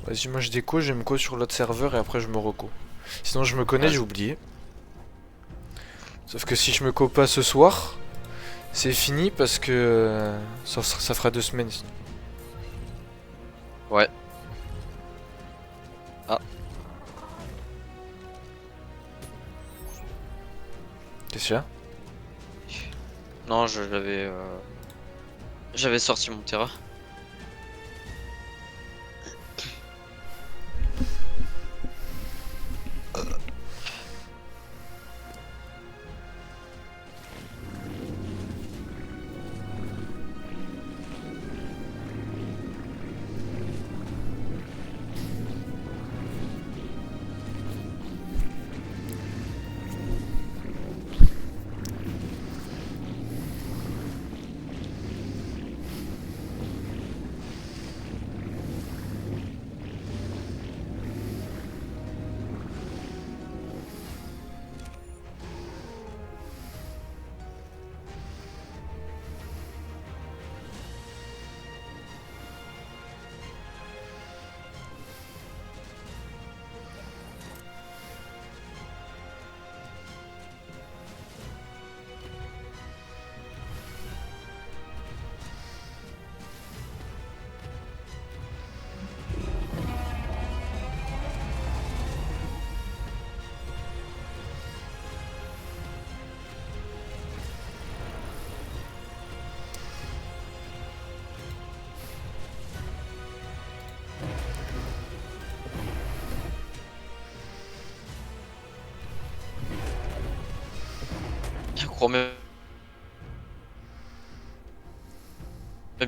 Vas-y, moi je déco, je me co sur l'autre serveur et après je me reco. Sinon je me connais, j'ai Vas-y. oublié. Sauf que si je me co pas ce soir, c'est fini parce que ça fera 2 semaines sinon. Ouais. Ah, Qu'est-ce qu'il y a? non, j'avais sorti mon terrain. Je crois même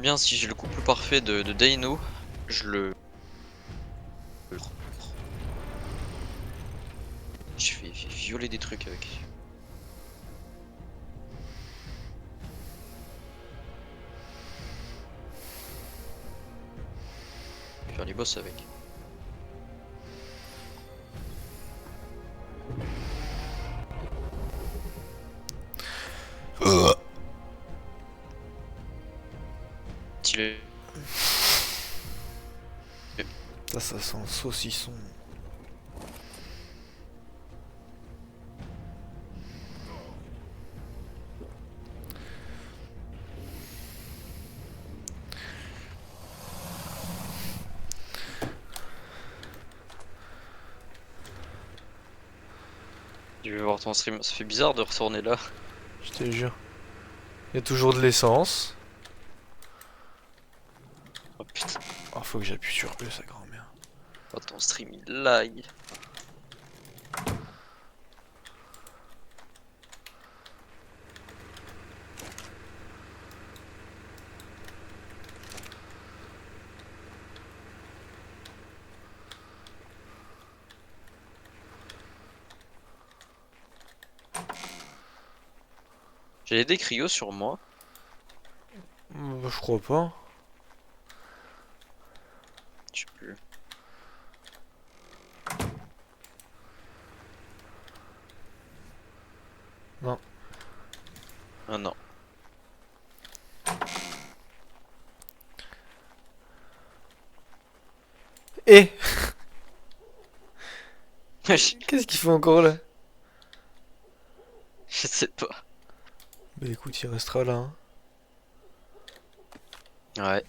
bien si j'ai le couple parfait de Deino, je le. Je fais violer des trucs avec. Je vais faire les boss avec. Stylé. Ça sent le saucisson. Je vais voir ton stream. Ça fait bizarre de retourner là. Je te jure. Il y a toujours de l'essence. Oh putain. Oh, faut que j'appuie sur E, sa grand-mère. Oh, ton stream il lag. J'ai des cryos sur moi. Je crois pas. Je sais plus. Non. Ah non. Eh, je qu'est-ce qu'il fait encore là? je sais pas. Bah écoute, il restera là, hein. Ouais.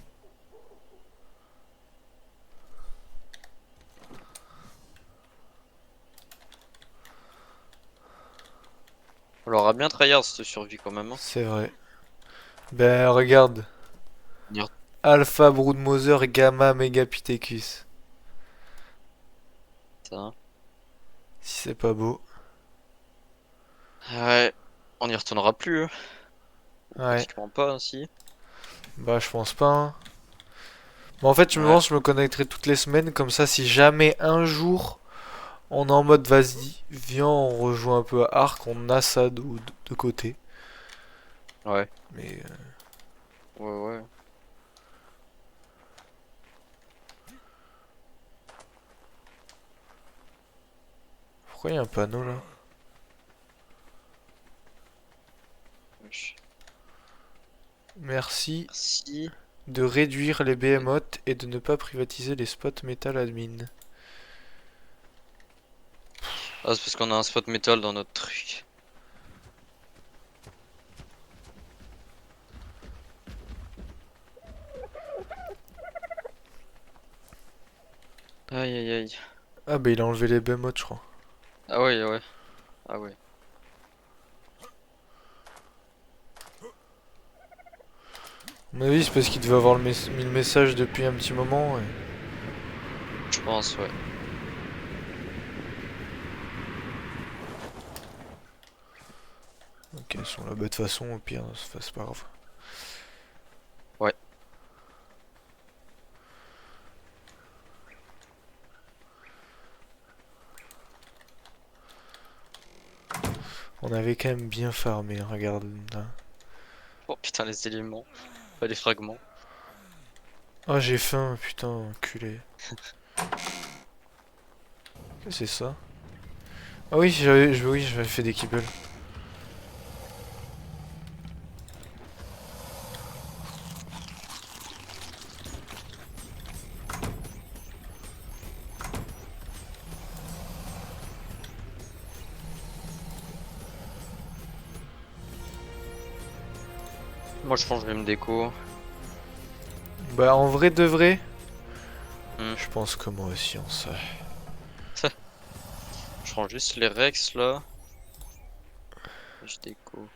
On l'aura bien tryhard cette survie quand même. Hein. C'est vrai. Ben regarde. Dire Alpha Broodmother Gamma Megapithecus. ça. Hein. Si c'est pas beau. Ouais. On y retournera plus. Hein. Ou Ouais. pratiquement pas ainsi. Bah je pense pas, hein. Mais en fait, je me Ouais. pense je me connecterai toutes les semaines. Comme ça, si jamais un jour on est en mode vas-y, viens, on rejoue un peu à Arc, on a ça de côté. Ouais. Mais Ouais, ouais. pourquoi il y a un panneau là? Wesh. Merci Merci. de réduire les behemoths et de ne pas privatiser les spots metal admin. Ah, c'est parce qu'on a un spot métal dans notre truc. Aïe aïe aïe. Ah bah il a enlevé les behemoths je crois. Ah ouais, ouais. Ah ouais. À mon avis c'est parce qu'il devait avoir mis le message depuis un petit moment. Je pense, ouais. Ok, ils sont là, bah de toute façon au pire c'est pas grave. Ouais. On avait quand même bien farmé, regarde là. Oh putain, les éléments. Pas les fragments. Ah j'ai faim, putain, enculé. Qu'est-ce que c'est ça? Ah oui, j'avais fait des kibbles. Moi, je pense que je vais me déco. Bah en vrai de vrai, Hmm. je pense que moi aussi on sait. Je prends juste les Rex là. Et je déco.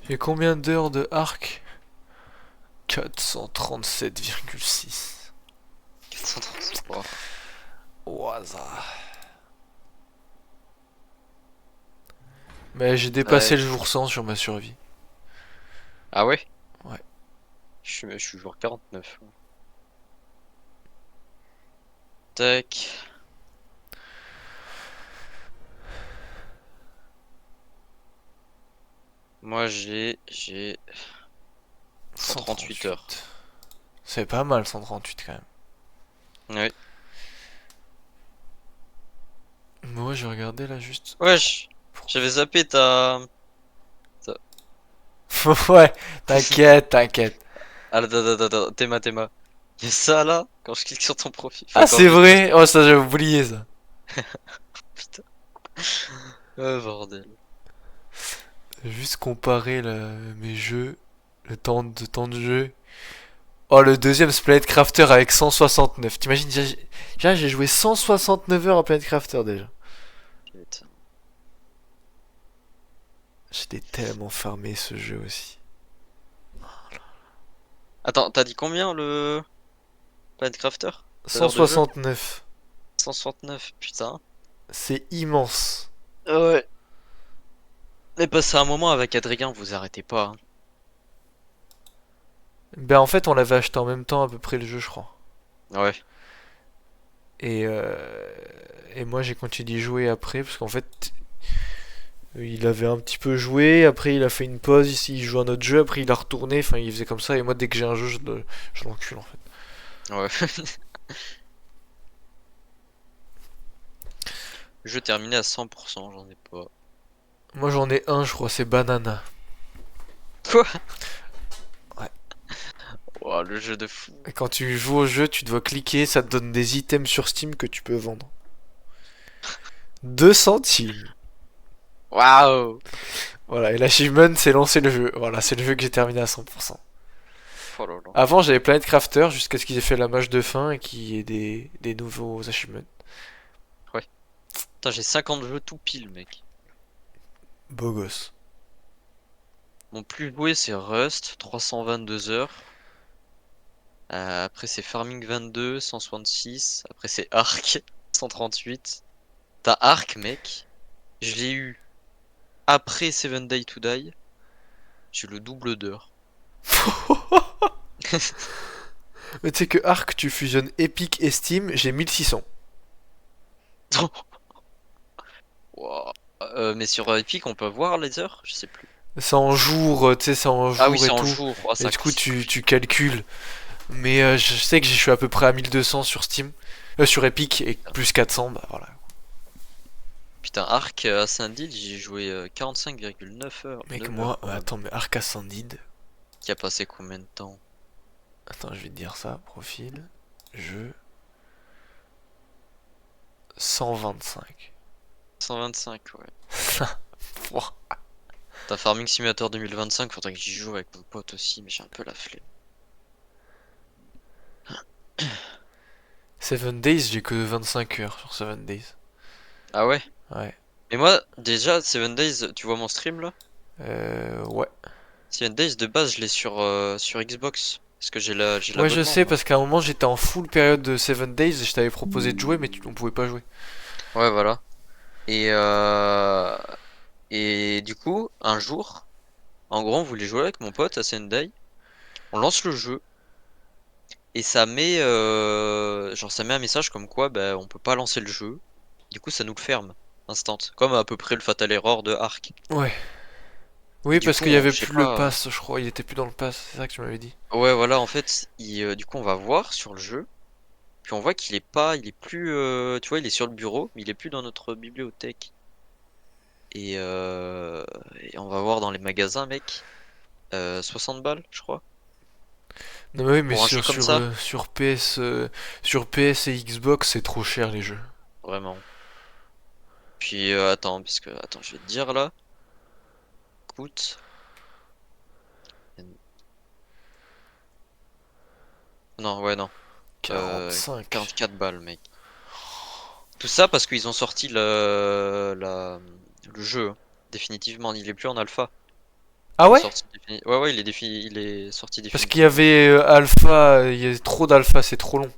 J'ai combien d'heures de arc? 437,6. 433. Au hasard. Mais j'ai dépassé Ouais. le jour 100 sur ma survie. Ah ouais? Ouais. Je suis joueur 49. Tac. Moi j'ai 138 heures. C'est pas mal 138 quand même. Ouais. Moi j'ai regardé là juste. Wesh. J'avais zappé ta. Ouais, t'inquiète, t'inquiète. Ah là, Théma. Y'a ça là, quand je clique sur ton profil. Enfin, Ah quand c'est je touche. vrai? Oh ça j'avais oublié ça. Putain. Oh bordel. J'ai juste comparé mes jeux, le temps de jeu. Oh le deuxième c'est Planet Crafter avec 169. T'imagines déjà j'ai joué 169 heures à Planet Crafter déjà. Putain. J'étais tellement farmé ce jeu aussi. Attends, t'as dit combien le Planet Crafter? L'heure de jeu? 169. 169, putain. C'est immense. Ouais. Mais passé un moment avec Adrien, vous arrêtez pas. Hein. Ben en fait on l'avait acheté en même temps à peu près le jeu je crois. Ouais. Et, et moi j'ai continué d'y jouer après parce qu'en fait il avait un petit peu joué, après il a fait une pause ici, il joue à un autre jeu, après il a retourné, enfin il faisait comme ça et moi dès que j'ai un jeu je l'encule en fait. Ouais. Jeu terminé à 100%, j'en ai pas. Moi j'en ai un je crois, c'est Banana. Quoi? Ouais. Ouah, le jeu de fou. Et quand tu joues au jeu tu dois cliquer, ça te donne des items sur Steam que tu peux vendre. 2 centimes. Waouh! Voilà, et l'achievement c'est lancer le jeu. Voilà, c'est le jeu que j'ai terminé à 100%. Oh là là. Avant j'avais Planet Crafter jusqu'à ce qu'ils aient fait la mage de fin et qu'il y ait des nouveaux achievements. Ouais. Putain, j'ai 50 jeux tout pile, mec. Beau gosse. Mon plus joué, c'est Rust, 322 heures. Après, c'est Farming 22, 166. Après, c'est Ark, 138. T'as Ark, mec. Je l'ai eu après Seven Day to Die. J'ai le double d'heures. Mais tu sais que Arc, tu fusionnes Epic et Steam, j'ai 1600. Wow. Mais sur Epic, on peut voir les heures? Je sais plus. C'est en jour, tu sais, c'est en Ah oui, jour c'est et en tout. jour. Oh, Et ça, du coup, c'est tu cool. calcules. Mais je sais que je suis à peu près à 1200 sur Steam. Sur Epic et plus 400, bah voilà. Putain, Ark Ascended, j'ai joué 45,9 heures. Mec, 9 heures moi, quand même. attends, mais Ark Ascended. Qui a passé combien de temps? Attends, je vais te dire ça. Profil. Jeu. 125. 125, ouais. Pouah. T'as Farming Simulator 2025, faudrait que j'y joue avec mon pote aussi, mais j'ai un peu la flemme. 7 Days, j'ai que 25 heures sur 7 Days. Ah ouais? Ouais. Mais moi, déjà, 7 Days, tu vois mon stream là? Ouais. 7 Days de base, je l'ai sur Xbox. Parce que j'ai Ouais, je l'abonnement, sais, moi. parce qu'à un moment, j'étais en full période de 7 Days et je t'avais proposé de jouer, mais on pouvait pas jouer. Ouais, voilà. Et, euh... et du coup, un jour, en gros, on voulait jouer avec mon pote à Sendai. On lance le jeu. Et ça met un message comme quoi, bah, on peut pas lancer le jeu. Du coup, ça nous le ferme. Instant. Comme à peu près le Fatal Error de Ark. Ouais. Et Oui, du parce coup, qu'il y avait je sais plus le pas. pass, je crois. Il était plus dans le pass, c'est ça que tu m'avais dit. Ouais, voilà, en fait, du coup, on va voir sur le jeu. Puis on voit qu'il est pas, il est plus, tu vois, il est sur le bureau, mais il est plus dans notre bibliothèque. Et, euh, et on va voir dans les magasins, mec. 60 balles, je crois. Non, mais oui, mais Pour un jeu comme ça, sur PS et Xbox, c'est trop cher les jeux. vraiment. Puis attends, parce que attends, je vais te dire là. Coûte. Non, ouais, non. Euh, 45. 44 balles, mec. Tout ça parce qu'ils ont sorti le jeu, hein. Définitivement, il est plus en alpha. Ah Il est ouais? sorti Ouais, ouais, il est sorti Parce qu'il y définitivement. avait alpha, il y a trop d'alpha, c'est trop long.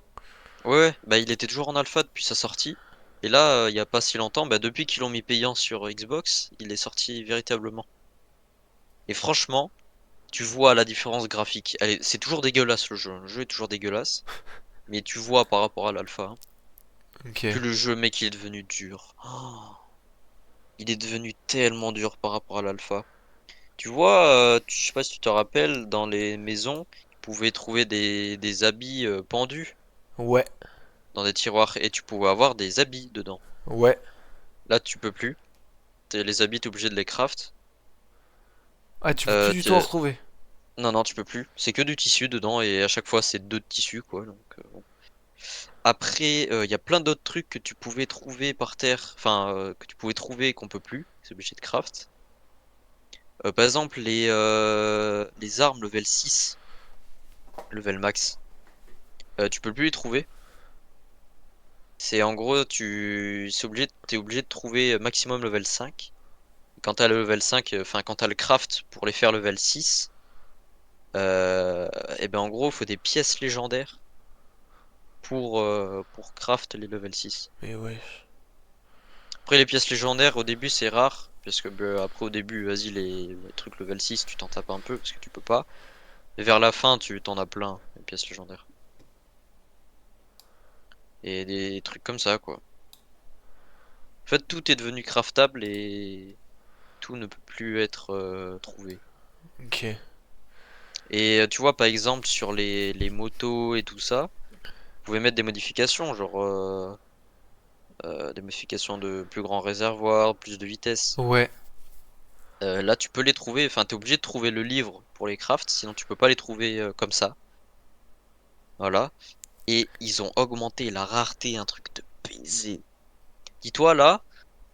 Ouais, ouais, bah il était toujours en alpha depuis sa sortie. Et là, il y a pas si longtemps, bah depuis qu'ils l'ont mis payant sur Xbox, il est sorti véritablement. Et franchement, tu vois la différence graphique. C'est toujours dégueulasse le jeu, hein. Le jeu est toujours dégueulasse. Mais tu vois par rapport à l'alpha, hein, Ok. que le jeu, mec, il est devenu dur. Oh, il est devenu tellement dur par rapport à l'alpha. Tu vois, je sais pas si tu te rappelles, dans les maisons, tu pouvais trouver des habits pendus Ouais. dans des tiroirs et tu pouvais avoir des habits dedans. Ouais. Là, tu peux plus. Les habits, t'es obligé de les craft. Ah, tu peux plus Euh, du tout en t'es- retrouver. non, non, tu peux plus. C'est que du tissu dedans et à chaque fois, c'est deux tissus, quoi. Donc, bon. Après, il y a plein d'autres trucs que tu pouvais trouver par terre, enfin, que tu pouvais trouver et qu'on peut plus. C'est obligé de craft. Par exemple, les armes level 6, level max, tu peux plus les trouver. C'est en gros, t'es obligé de trouver maximum level 5. Quand t'as le level 5, enfin quand t'as le craft pour les faire level 6, et ben en gros, il faut des pièces légendaires pour craft les level 6. Mais ouais. Après les pièces légendaires au début c'est rare, parce que bah, après au début, vas-y les trucs level 6, tu t'en tapes un peu parce que tu peux pas. Et vers la fin, tu t'en as plein, les pièces légendaires. Et des trucs comme ça quoi. En fait, tout est devenu craftable et tout ne peut plus être trouvé. Ok. Et tu vois, par exemple, sur les motos et tout ça, vous pouvez mettre des modifications, genre des modifications de plus grand réservoir, plus de vitesse. Ouais. Là, tu peux les trouver, enfin, t'es obligé de trouver le livre pour les crafts, sinon tu peux pas les trouver comme ça. Voilà. Et ils ont augmenté la rareté, un truc de baiser. Dis-toi là,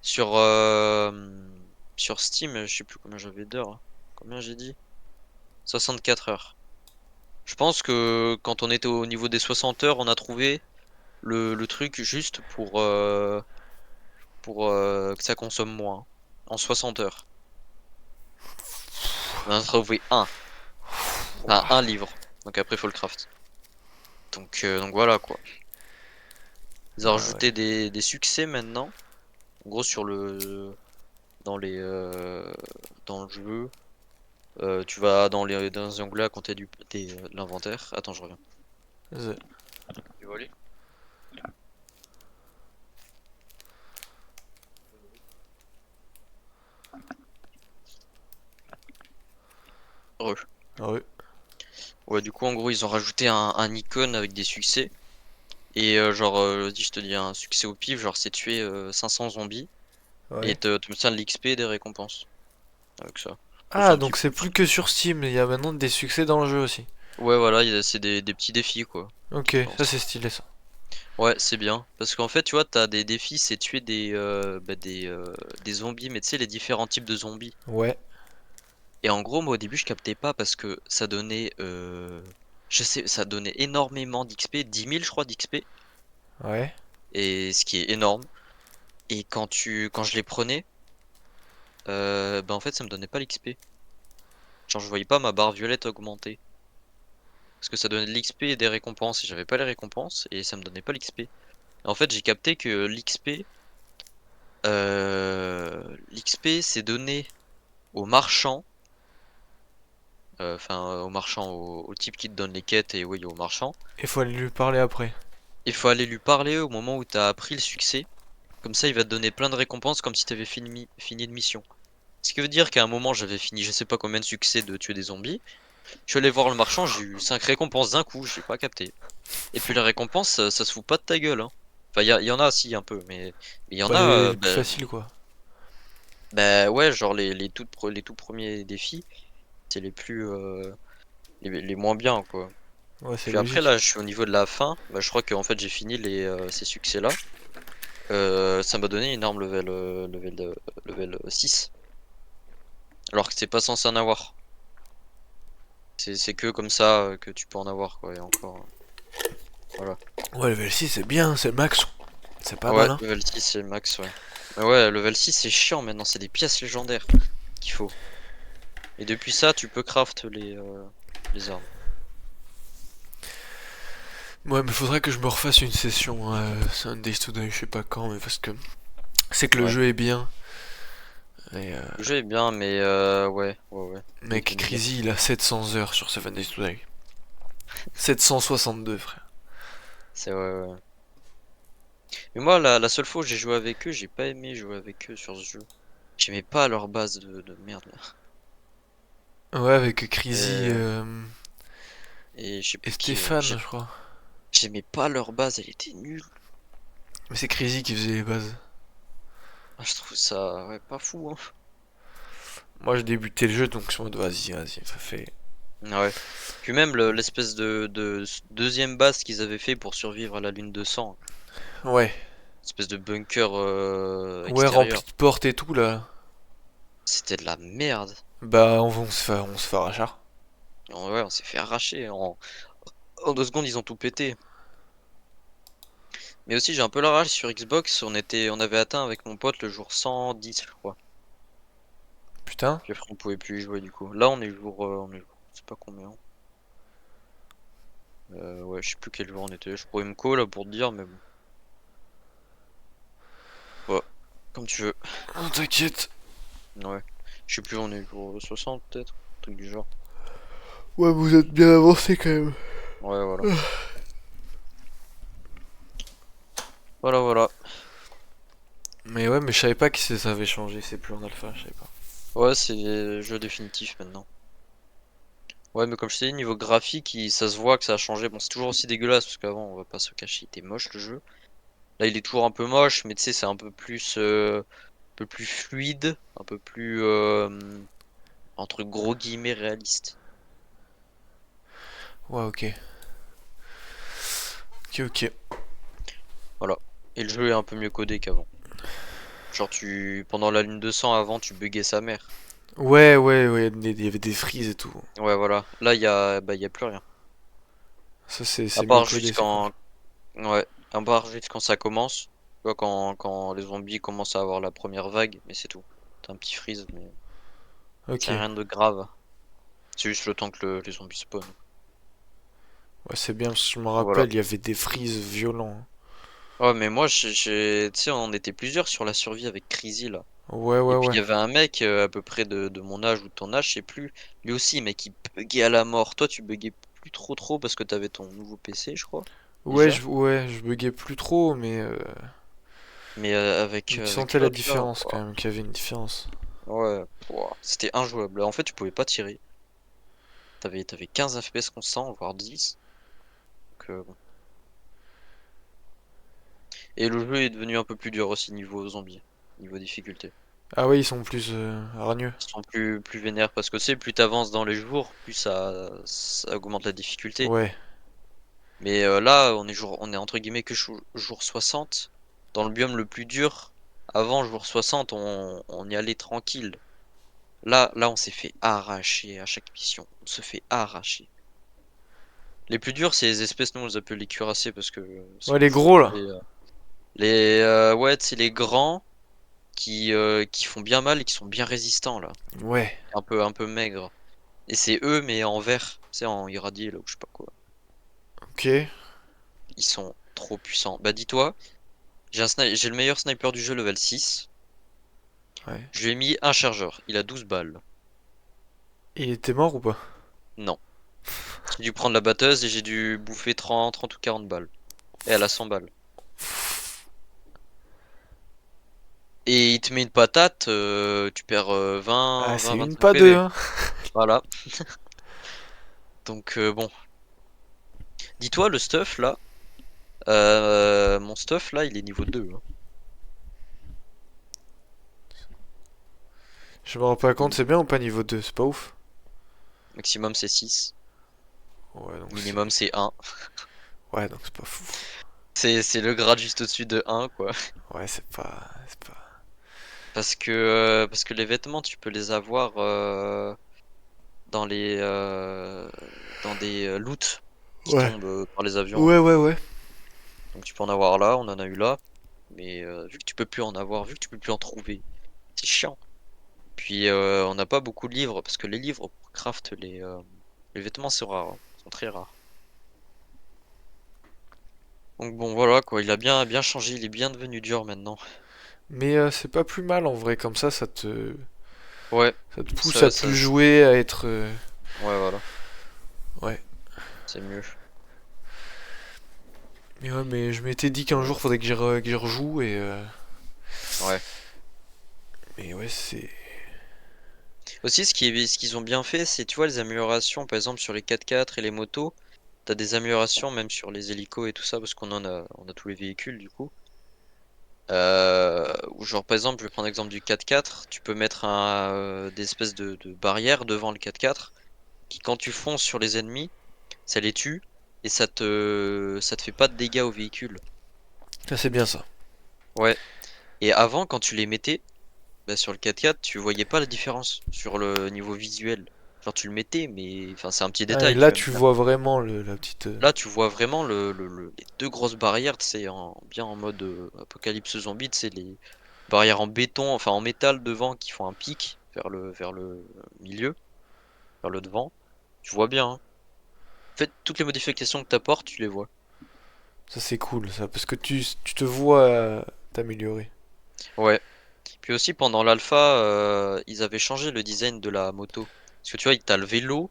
sur, euh, sur Steam, je sais plus combien j'avais d'heures, hein. Combien j'ai dit? 64 heures. Je pense que quand on était au niveau des 60 heures, on a trouvé le truc juste pour que ça consomme moins. En 60 heures. On a trouvé enfin, un livre. Donc après, il faut le craft. Donc voilà quoi. Ils ont Ah ouais. rajouté des succès maintenant. En gros, dans les, dans le jeu, tu vas dans les onglets à compter de l'inventaire. Attends, je reviens. The- Tu vois, lui. Re. Ah ouais. Ouais, du coup, en gros, ils ont rajouté un icône avec des succès. Et genre, vas-y, je te dis un succès au pif, genre c'est tuer 500 zombies. Et Ouais. t'obtiens de l'XP et des récompenses avec ça. Ça, c'est Ah, un petit donc c'est plus. plus que sur Steam, il y a maintenant des succès dans le jeu aussi. Ouais, voilà, c'est des petits défis, quoi. Ok, Genre, ça c'est stylé ça. ouais, c'est bien. Parce qu'en fait, tu vois, t'as des défis, c'est tuer des zombies, mais tu sais, les différents types de zombies. Ouais, Et en gros, moi, au début, je captais pas parce que ça donnait, ça donnait énormément d'XP, 10 000, je crois, d'XP. ouais. Et ce qui est énorme. Et quand je les prenais, bah, en fait, ça me donnait pas l'XP. Genre, je voyais pas ma barre violette augmenter. Parce que ça donnait de l'XP et des récompenses. Et j'avais pas les récompenses et ça me donnait pas l'XP. En fait, j'ai capté que l'XP, c'est donné aux marchands, enfin, aux marchands, au type qui te donne les quêtes et oui, aux marchands. Il faut aller lui parler après. Il faut aller lui parler au moment où t'as appris le succès. Comme ça, il va te donner plein de récompenses comme si t'avais fini une mission. Ce qui veut dire qu'à un moment, j'avais fini je sais pas combien de succès de tuer des zombies. Je suis allé voir le marchand, j'ai eu 5 récompenses d'un coup, j'ai pas capté. Et puis les récompenses, ça se fout pas de ta gueule, hein. Enfin, il y en a si un peu, mais il y en Bah, a, les plus faciles quoi. ouais, genre les tout premiers défis, c'est les plus, les moins bien, quoi. Ouais, c'est Puis après, là, logique. je suis au niveau de la fin, bah, je crois qu'en fait, j'ai fini ces succès-là. Ça m'a donné une arme level 6. Alors que c'est pas censé en avoir. C'est que comme ça que tu peux en avoir, quoi, et encore, voilà. Ouais, level 6 c'est bien, c'est le max. C'est pas Ouais, mal hein. level 6 c'est le max, ouais. Mais ouais, level 6 c'est chiant maintenant, c'est des pièces légendaires qu'il faut. Et depuis ça, tu peux craft les armes. Ouais, mais faudrait que je me refasse une session Sundays Today, je sais pas quand, mais parce que c'est que le Ouais. jeu est bien. Et Le jeu est bien, mais ouais. Il faut mec, m'y mettre. Crazy il a 700 heures sur 7 Days Today. 762, frère. C'est ouais. Mais moi, la seule fois où j'ai joué avec eux, j'ai pas aimé jouer avec eux sur ce jeu. J'aimais pas leur base de merde là. Ouais, avec Crazy Euh, et je sais et plus qui. Stéphane, je crois. J'aimais pas leur base, elle était nulle. Mais c'est Crazy qui faisait les bases. Ah, je trouve ça ouais, pas fou, hein. Moi, j'ai débuté le jeu, donc je suis en mode vas-y, ça fait. Ouais. Puis même l'espèce de deuxième base qu'ils avaient fait pour survivre à la lune de sang. Ouais. Espèce de bunker Ouais, rempli extérieur. de portes et tout, là. C'était de la merde. Bah, on se fait rachar. Ouais, on s'est fait arracher. En 2 secondes, ils ont tout pété. Mais aussi, j'ai un peu la rage sur Xbox. On avait atteint avec mon pote le jour 110, je crois. Putain. Puis après, on pouvait plus y jouer du coup. Là, on est jour, je sais pas combien. Ouais, je sais plus quel jour on était. Je pourrais me call là pour te dire, mais bon. Ouais, comme tu veux. Oh, t'inquiète. Ouais. Je sais plus, on est jour 60 peut-être. Un truc du genre. Ouais, vous êtes bien avancé quand même. Ouais, voilà. Voilà. Mais ouais, mais je savais pas que ça avait changé, c'est plus en alpha, je savais pas. Ouais, c'est le jeu définitif maintenant. Ouais, mais comme je t'ai dit, niveau graphique, ça se voit que ça a changé. Bon, c'est toujours aussi dégueulasse parce qu'avant, on va pas se cacher, il était moche le jeu. Là, il est toujours un peu moche, mais tu sais, c'est un peu plus fluide, un peu plus entre gros guillemets réaliste. Ouais, ok. Ok. Voilà. Et le jeu est un peu mieux codé qu'avant. Genre, pendant la lune de sang avant, tu buggais sa mère. Ouais, il y avait des frises et tout. Ouais, voilà. Là, il y a plus rien. Ça, À c'est mieux part codé, juste c'est cool. ouais, à part juste quand ça commence. Tu vois, quand les zombies commencent à avoir la première vague, mais c'est tout. T'as un petit freeze, mais Ok. c'est rien de grave. C'est juste le temps que les zombies spawnent. Ouais, c'est bien, parce que je me Voilà. rappelle, il y avait des frises violents. Ouais, mais moi, tu sais, on était plusieurs sur la survie avec Crazy, là. Et puis, il Ouais. y avait un mec, à peu près de mon âge ou de ton âge, je sais plus. Lui aussi, mec, il buguait à la mort. Toi, tu buguais plus trop parce que t'avais ton nouveau PC, je crois, déjà. Ouais, je buguais plus trop, mais Mais tu avec sentais la l'autre, là, différence quand même, qu'il y avait une différence. ouais, pouah, c'était injouable. En fait, tu pouvais pas tirer. T'avais 15 FPS constants, voire 10. Donc, bon. Et le jeu est devenu un peu plus dur aussi niveau zombie, niveau difficulté. Ah ouais, ils sont plus hargneux. Ils sont plus vénères parce que tu sais, plus t'avances dans les jours, plus ça augmente la difficulté. Ouais, Mais là, on est entre guillemets que jour 60. Dans le biome le plus dur, avant jour 60, on y allait tranquille. Là, on s'est fait arracher à chaque mission. On se fait arracher. Les plus durs, c'est les espèces, nous on les appelle les cuirassés parce que c'est ouais, les plus gros là. stylé. Ouais, c'est les grands qui font bien mal et qui sont bien résistants là. Ouais, Un peu maigres. Et c'est eux, mais en vert, tu sais, en irradié là ou je sais pas quoi. ok. Ils sont trop puissants. Bah dis-toi, j'ai le meilleur sniper du jeu level 6. Ouais. Je lui ai mis un chargeur. Il a 12 balles. Il était mort ou pas? Non. J'ai dû prendre la batteuse et j'ai dû bouffer 30 ou 40 balles. Et elle a 100 balles. Et il te met une patate, tu perds Ah, 20, c'est une 25 pas deux, PV. hein. Voilà. Donc bon. Dis-toi, le stuff là, mon stuff là, il est niveau 2, hein. Je me rends pas compte, Mi- c'est bien ou pas niveau 2? C'est pas ouf. Maximum c'est 6. Ouais, donc c'est. Minimum c'est 1. Ouais, donc c'est pas fou. C'est le grade juste au-dessus de 1 quoi. Ouais, c'est pas. C'est pas. Parce que les vêtements, tu peux les avoir dans les dans des loots qui Ouais. tombent par les avions Ouais, là. ouais, ouais. Donc tu peux en avoir là, on en a eu là, mais vu que tu peux plus en avoir, vu que tu peux plus en trouver, c'est chiant. Puis on n'a pas beaucoup de livres parce que les livres pour craft les vêtements sont rares, hein, sont très rares. Donc bon voilà quoi, il a bien changé, il est bien devenu dur maintenant. Mais c'est pas plus mal en vrai, comme Ouais, ça te pousse à ça, plus ça, jouer, à être. ouais voilà, Ouais. c'est mieux. Mais ouais, mais je m'étais dit qu'un jour faudrait que j'y rejoue et. Ouais. Mais ouais, c'est. Aussi, ce qu'ils ont bien fait, c'est, tu vois, les améliorations, par exemple, sur les 4x4 et les motos, t'as des améliorations même sur les hélicos et tout ça, parce on a tous les véhicules, du coup. Ou genre, par exemple, je vais prendre l'exemple du 4x4, tu peux mettre des espèces de barrières devant le 4x4, qui, quand tu fonces sur les ennemis, ça les tue, et ça te fait pas de dégâts au véhicule. Ça, c'est bien ça. Ouais. Et avant, quand tu les mettais, bah, sur le 4x4, tu voyais pas la différence sur le niveau visuel. Genre tu le mettais, mais enfin c'est un petit Ah, et détail, tu là, vas me tu dire. vois vraiment la petite. Là, tu vois vraiment les deux grosses barrières, tu sais, bien en mode apocalypse zombie, tu sais, les barrières en béton, enfin en métal devant qui font un pic vers le milieu, vers le devant. Tu vois bien, hein. En fait, toutes les modifications que t'apportes, tu les vois. Ça, c'est cool, ça, parce que tu te vois t'améliorer. Ouais. Puis aussi pendant l'alpha, ils avaient changé le design de la moto. Parce que tu vois, t'as le vélo.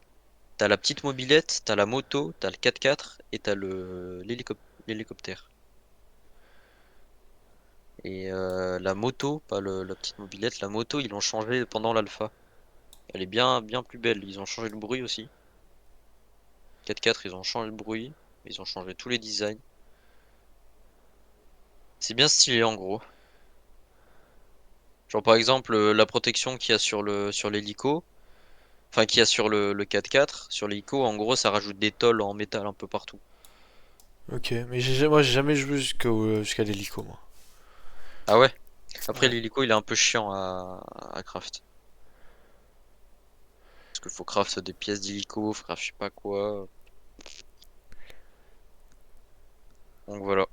T'as la petite mobilette, t'as la moto, t'as le 4x4 et t'as l'hélicoptère. Et la moto, pas la petite mobilette, la moto, ils l'ont changé pendant l'alpha. Elle est bien plus belle. Ils ont changé le bruit aussi. 4x4, ils ont changé le bruit. Ils ont changé tous les designs. C'est bien stylé en gros. Genre par exemple, la protection qu'il y a sur l'hélico, enfin qu'il y a sur le 4x4, sur l'hélico, en gros, ça rajoute des tôles en métal un peu partout. Ok, mais moi, j'ai jamais joué jusqu'à l'hélico, moi. Ah ouais? Après, Ouais. l'hélico, il est un peu chiant à craft. Parce qu'il faut craft des pièces d'hélico, faut craft je sais pas quoi. Donc voilà.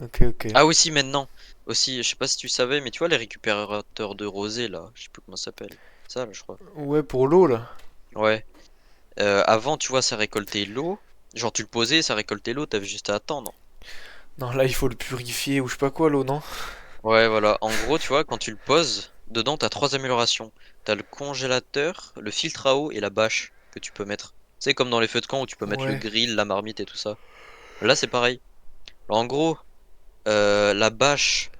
Ok, ok. Ah aussi maintenant. Aussi, je sais pas si tu savais, mais tu vois les récupérateurs de rosée là, je sais plus comment ça s'appelle. Ça là, je crois. Ouais, pour l'eau, là. Ouais. Avant, tu vois, ça récoltait l'eau. Genre tu le posais, ça récoltait l'eau, t'avais juste à attendre. Non, là, il faut le purifier ou je sais pas quoi, l'eau, non? Ouais, voilà. En gros, tu vois, quand tu le poses, dedans t'as trois améliorations. T'as le congélateur, le filtre à eau et la bâche que tu peux mettre. C'est comme dans les feux de camp où tu peux mettre le Ouais. grill, la marmite et tout ça. Là, c'est pareil. Alors, en gros, la bâche.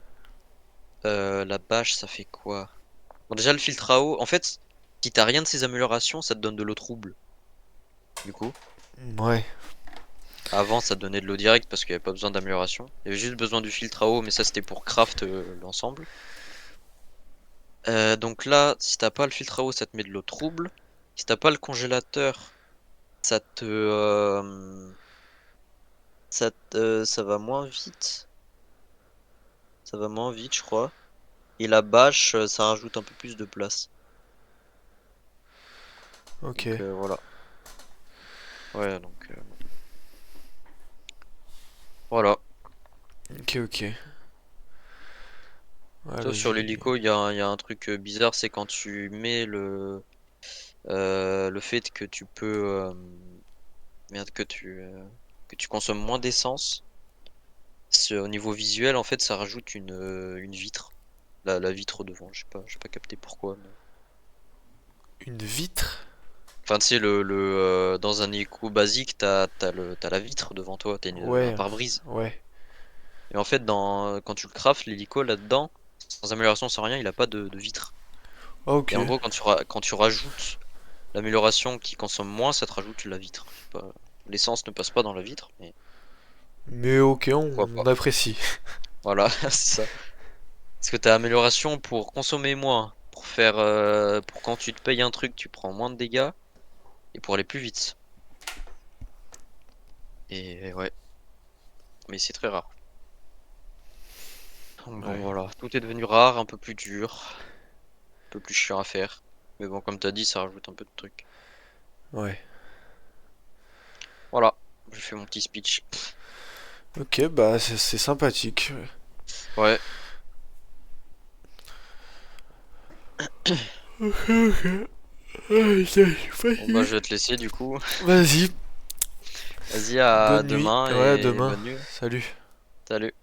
La bâche, ça fait quoi? Bon, déjà, le filtre à eau, en fait, Si t'as rien de ces améliorations, ça te donne de l'eau trouble. Du coup, Ouais. avant ça te donnait de l'eau directe parce qu'il n'y avait pas besoin d'amélioration. Il y avait juste besoin du filtre à eau, mais ça c'était pour craft l'ensemble. Donc là, si t'as pas le filtre à eau, ça te met de l'eau trouble. Si t'as pas le congélateur, ça te, ça va moins vite. Ça va moins vite, je crois. Et la bâche, ça rajoute un peu plus de place. Ok. Donc voilà. Ouais, donc voilà. Ok, ok. Ouais, Toi, sur logique. l'hélico, il y a un truc bizarre, c'est quand tu mets le fait que tu peux, merde, que tu consommes moins d'essence. Au niveau visuel, en fait, ça rajoute une vitre. La vitre devant, j'ai pas capté pourquoi. Une vitre? Enfin, tu sais, dans un hélico basique, t'as la vitre devant toi, un Ouais. pare-brise. Ouais. Et en fait, quand tu le craftes, l'hélico là-dedans, sans amélioration, sans rien, il a pas de vitre. Ok. Et en gros, quand tu rajoutes l'amélioration qui consomme moins, ça te rajoute la vitre. Je sais pas, l'essence ne passe pas dans la vitre, mais Mais ok, pourquoi on pas. apprécie. Voilà, c'est ça. Parce que t'as amélioration pour consommer moins, pour quand tu te payes un truc, tu prends moins de dégâts, et pour aller plus vite. Et ouais, mais c'est très rare. Donc bon, Ouais. voilà, tout est devenu rare, un peu plus dur, un peu plus chiant à faire. Mais bon, comme t'as dit, ça rajoute un peu de trucs. Ouais. Voilà, j'ai fait mon petit speech. Ok, bah c'est sympathique. Ouais, Ok, ok. Ouais, je suis bon bah fatigué. je vais te laisser du coup. Vas-y. Vas-y, à Bonne nuit. demain Ouais, à et demain. bonne nuit. Salut. Salut.